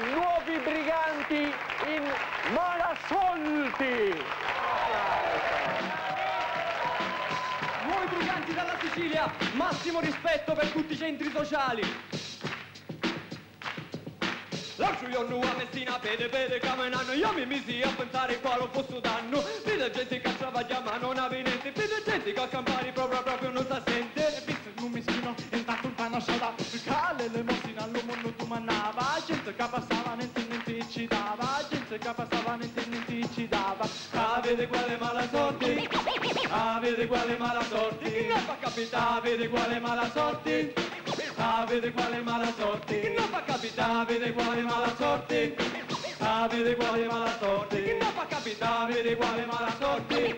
nuovi briganti in Malasolti. Nuovi briganti dalla Sicilia, massimo rispetto per tutti i centri sociali. L'altro giorno a Messina, vede camminando, io mi misi a pensare quale fosse danno. Vedo gente che travaglia ma non avvenente, vedo gente che a campari proprio non si sente. E visto in un meschino, intanto un panno sciada, cale le mossine al mondo tu mannava, gente che passava niente ci dava, gente che passava niente ci dava. Ah, vede quale mala sorte, ah, vede quale mala sorte, che non fa capitare, vede quale mala sorte. Ah, vede quale mala sorte, che non fa capitare, vede quale mala sorte. Ah, vede quale mala sorte, che non fa capitare, vede quale mala sorte.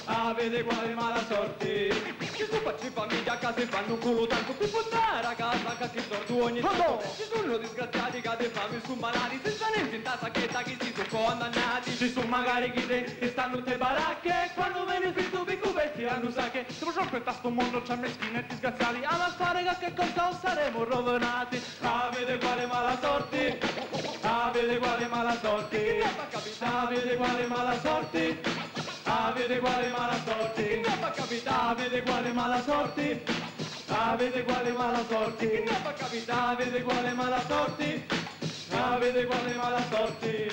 Ah, vede quale mala sorte. Ci sono facci famiglia a casa e fanno un culo tanto per portare a casa che si sordo ogni tanto. Ci sono disgraziati che de fame su malati, senza niente in tasacchetta che si sono condannati. Ci sono magari chi che stanno tutte baracche, quando viene finito per cubetti hanno sacche. Siamo già in questo mondo c'è meschini e disgraziati, a ma fare che cosa saremo rovinati. Ah, vede quale mala sorte, ah, vede quale mala sorte, che non fa capitare, ah, vede quale mala sorte, ah, vede quale mala sorte, che non fa capitare, ah, vede quale mala sorte, ah, vede quale mala sorte, che non fa capitare, ah, vede quale mala sorte, ah, vede quale mala sorte.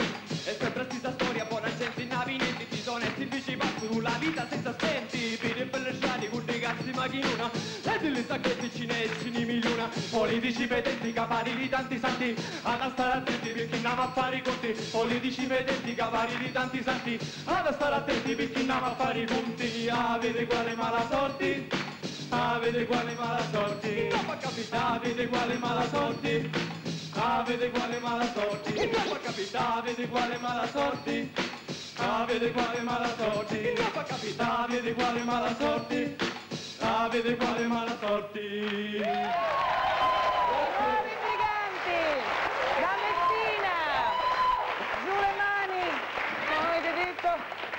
E sempre stessa storia, buona gente in navi, niente ci sono e si vicino sulla vita senza stenti, per impelleggiati con dei cazzi macchinona, e delle sacchetti cinesi di miliona, politici pedenti capari di tanti santi, a stare attenti perché andiamo a fare i conti, politici pedenti capari di tanti santi, a stare attenti perché andiamo a fare i conti. Ah, vede quale mala sorte, ah, vede quale mala sorte, ah, vede quale mala sorte. Ah, vede quale mala sorte, che non fa capitare, vede quale mala sorte. Ah, vede quale mala sorte, che non fa capitare, vede quale mala sorte. Ah, vede quale mala sorte. Nuovi briganti da Messina, giù le mani, come avete detto,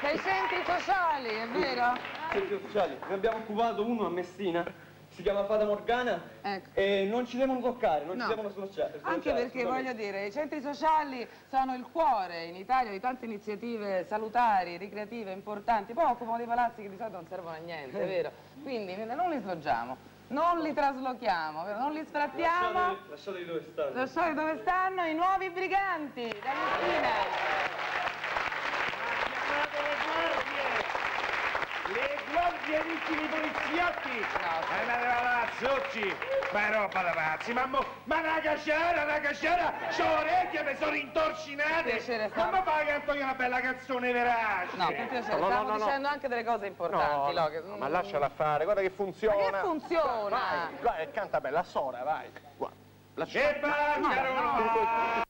dai centri sociali, è vero? Centri sociali, ne abbiamo occupato uno a Messina. Si chiama Fata Morgana, ecco. E non ci devono toccare, non No. ci devono slacciare. Anche perché voglio dire, i centri sociali sono il cuore in Italia di tante iniziative salutari, ricreative, importanti, poi occupano dei palazzi che di solito non servono a niente, è vero? Quindi non li sloggiamo, non li traslochiamo, non li sfrattiamo. Lasciateli dove stanno. Lasciate dove stanno i nuovi briganti da Messina. Le guardie di poliziotti! No. Andate palazzotti! Ma è roba da pazzi! Ma una casciara! C'ho orecchie, mi sono intorcinate! Piacere, Non mi fai cantare una bella canzone verace! No, per piacere, stiamo dicendo anche delle cose importanti. No, ma lasciala fare, guarda che funziona. Ma che funziona? Vai, canta bella Sora, vai. Guarda, E Barcaro!